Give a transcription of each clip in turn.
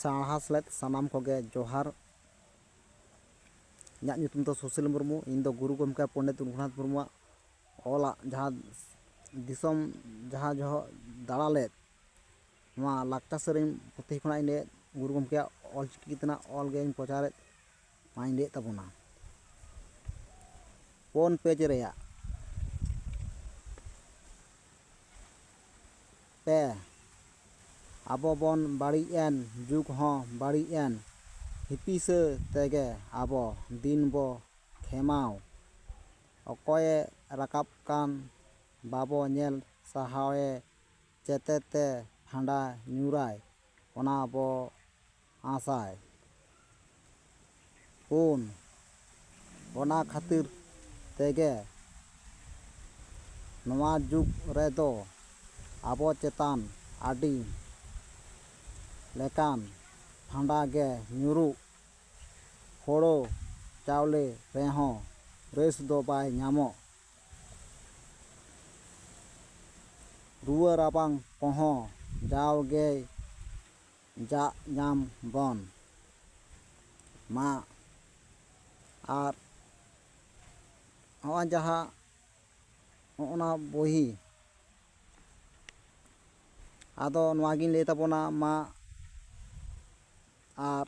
साहा सेलेद सानाम कोगे जोहार। इᱧᱟᱹᱜ ᱧᱩᱛᱩᱢ ᱫᱚ ᱥᱩᱥᱤᱞ ᱢᱩᱨᱢᱩ। ᱤᱧ ᱫᱚ ᱜᱩᱨᱩ ᱜᱚᱢᱠᱮ ᱯᱚᱱᱰᱤᱛ ᱨᱚᱜᱷᱩᱱᱟᱛᱷ ᱢᱩᱨᱢᱩᱣᱟᱜ ᱚᱞᱟᱜ ᱡᱟᱦᱟᱸ ᱫᱤᱥᱚᱢ ᱡᱟᱦᱟᱸ ᱡᱚᱦᱚᱜ ᱫᱟᱬᱟ ᱞᱮᱫ ᱱᱚᱣᱟ ᱞᱟᱠᱪᱟᱨ ᱥᱮᱨᱮᱧ ᱯᱩᱛᱷᱤ ᱠᱷᱚᱱᱟᱜ ᱤᱧ ᱞᱟᱹᱭᱮᱫ ᱜᱩᱨᱩ ᱜᱚᱢᱠᱮᱭᱟᱜ ᱚᱞᱪᱤᱠᱤ ᱛᱮᱱᱟᱜ ᱚᱞ ᱜᱮᱧ ᱯᱨᱚᱪᱟᱨᱮᱫ ᱢᱟᱧ ᱞᱟᱹᱭᱮᱫ ᱛᱟᱵᱚᱱᱟ। 4 पेज ᱨᱮᱭᱟᱜ ᱯᱮ ᱟᱵᱚ ᱵᱚᱱ ᱵᱟᱹᱲᱤᱡ ᱮᱱ ᱡᱩᱜᱽ ᱦᱚᱸ ᱵᱟᱹᱲᱤᱡ ᱮᱱ ᱦᱤᱯᱤᱥᱟᱹ ᱛᱮᱜᱮ ᱟᱵᱚ ᱫᱤᱱ ᱵᱚ ᱠᱷᱮᱢᱟᱣ ᱚᱠᱚᱭᱮ ᱨᱟᱠᱟᱵ ᱠᱟᱱ ᱵᱟᱵᱚ ᱧᱮᱞ ᱥᱟᱦᱟᱣᱮ ᱪᱮᱛᱮᱛᱮ ᱯᱷᱟᱸᱫᱟ ᱧᱩᱨᱟᱭ ᱚᱱᱟ ᱵᱚ ᱟᱸᱥᱟᱭ। 4 ᱚᱱᱟ ᱠᱷᱟᱹᱛᱤᱨ ᱛᱮᱜᱮ ᱱᱚᱣᱟ ᱡᱩᱜᱽ ᱨᱮᱫᱚ ᱟᱵᱚ ᱪᱮᱛᱟᱱ ᱟᱹᱰᱤ ᱞᱮᱠᱟᱱ ᱯᱷᱟᱸᱫᱟ ᱜᱮ ᱧᱩᱨᱩᱜ ᱦᱳᱲᱳ ᱪᱟᱣᱞᱮ ᱨᱮᱦᱚᱸ ᱨᱟᱹᱥ ᱫᱚ ᱵᱟᱭ ᱧᱟᱢᱚᱜ। ᱨᱩᱣᱟᱹ ᱨᱟᱵᱟᱝ ᱠᱚᱦᱚᱸ ᱡᱟᱣᱜᱮ ᱧᱟᱢ ᱵᱚᱱ ᱢᱟ ᱟᱨ ᱦᱚᱸᱜᱼᱚᱭ ᱡᱟᱦᱟᱸ ᱦᱚᱸᱜᱼᱚᱱᱟ ᱵᱚᱦᱤ ᱟᱫᱚ ᱱᱚᱣᱟᱜᱤᱧ ᱞᱟᱹᱭ ᱛᱟᱵᱚᱱᱟ ᱢᱟ। ᱟᱨ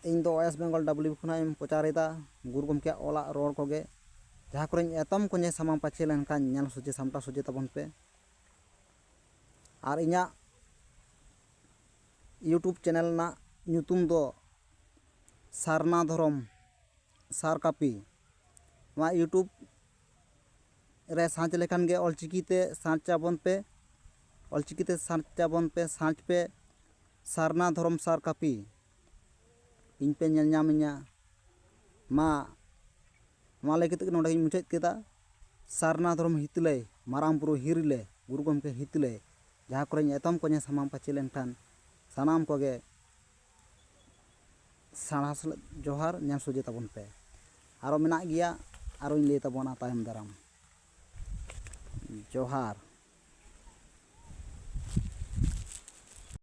ᱤᱧ ᱫᱚ ᱳᱭᱮᱥᱴ ᱵᱮᱝᱜᱚᱞ WB ᱠᱷᱚᱱᱟᱜ ᱤᱧ ᱯᱨᱚᱪᱟᱨᱮᱫᱟ ᱜᱩᱨᱩ ᱜᱚᱢᱠᱮᱭᱟᱜ ᱚᱞᱟᱜ ᱨᱚᱲ ᱠᱚᱜᱮ ᱡᱟᱦᱟᱸ ᱠᱚᱨᱮᱧ ᱮᱛᱚᱢ ᱠᱚ ᱧᱮᱞ ᱥᱟᱢᱟᱝ ᱯᱟᱪᱷᱮ ᱞᱮᱱᱠᱷᱟᱱ ᱧᱮᱞ ᱥᱚᱡᱷᱮ ᱥᱟᱢᱴᱟᱣ ᱥᱚᱡᱷᱮ ᱛᱟᱵᱚᱱ ᱯᱮ। ᱟᱨ ᱤᱧᱟᱹᱜ ᱤᱭᱩᱴᱩᱵᱽ ᱪᱮᱱᱮᱞ ᱨᱮᱱᱟᱜ ᱧᱩᱛᱩᱢ ᱫᱚ ᱥᱟᱨᱱᱟ ᱫᱷᱚᱨᱚᱢ ᱥᱟᱨ ᱠᱟᱹᱯᱤ। ᱱᱚᱣᱟ ᱤᱭᱩᱴᱩᱵᱽ ᱨᱮ ᱥᱟᱨᱪ ᱞᱮᱠᱷᱟᱱ ᱜᱮ ᱚᱞᱪᱤᱠᱤᱛᱮ ᱥᱟᱨᱪ ᱟᱵᱚᱱ ᱯᱮ। ᱚᱞᱪᱤᱠᱤᱛᱮ ᱥᱟᱨᱪ ᱟᱵᱚᱱ ᱯᱮ ᱥᱟᱨᱪ ᱯᱮ ᱥᱟᱨᱱᱟ ᱫᱷᱚᱨᱚᱢ ᱥᱟᱨ ᱠᱟᱹᱯᱤ ᱤᱧ ᱯᱮ ᱧᱮᱞ ᱧᱟᱢᱤᱧᱟ। ᱢᱟ ᱱᱚᱣᱟ ᱞᱟᱹᱭ ᱠᱟᱛᱮᱫ ᱜᱮ ᱱᱚᱸᱰᱮᱜᱤᱧ ᱢᱩᱪᱟᱹᱫ ᱠᱮᱫᱟ। ᱥᱟᱨᱱᱟ ᱫᱷᱚᱨᱚᱢ ᱦᱤᱛᱞᱟᱹᱭ ᱢᱟᱨᱟᱝ ᱵᱩᱨᱩ ᱦᱤᱨᱞᱟᱹ ᱜᱩᱨᱩ ᱜᱚᱢᱠᱮ ᱦᱤᱛᱞᱟᱹᱭ ᱡᱟᱦᱟᱸ ᱠᱚᱨᱮᱧ ᱮᱛᱚᱢ ᱠᱚ ᱧᱮᱞ ᱥᱟᱢᱟᱝ ᱯᱟᱪᱷᱮ ᱞᱮᱱᱠᱷᱟᱱ ᱥᱟᱱᱟᱢ ᱠᱚᱜᱮ ᱥᱟᱨᱦᱟᱣ ᱥᱮᱞᱮᱫ ᱡᱚᱦᱟᱨ ᱧᱮᱞ ᱥᱚᱡᱷᱮ ᱛᱟᱵᱚᱱ ᱯᱮ। ᱟᱨᱚ ᱢᱮᱱᱟᱜ ᱜᱮᱭᱟ ᱟᱨᱚᱧ ᱞᱟᱹᱭ ᱛᱟᱵᱚᱱᱟ ᱛᱟᱭᱚᱢ ᱫᱟᱨᱟᱢ। ᱡᱚᱦᱟᱨ।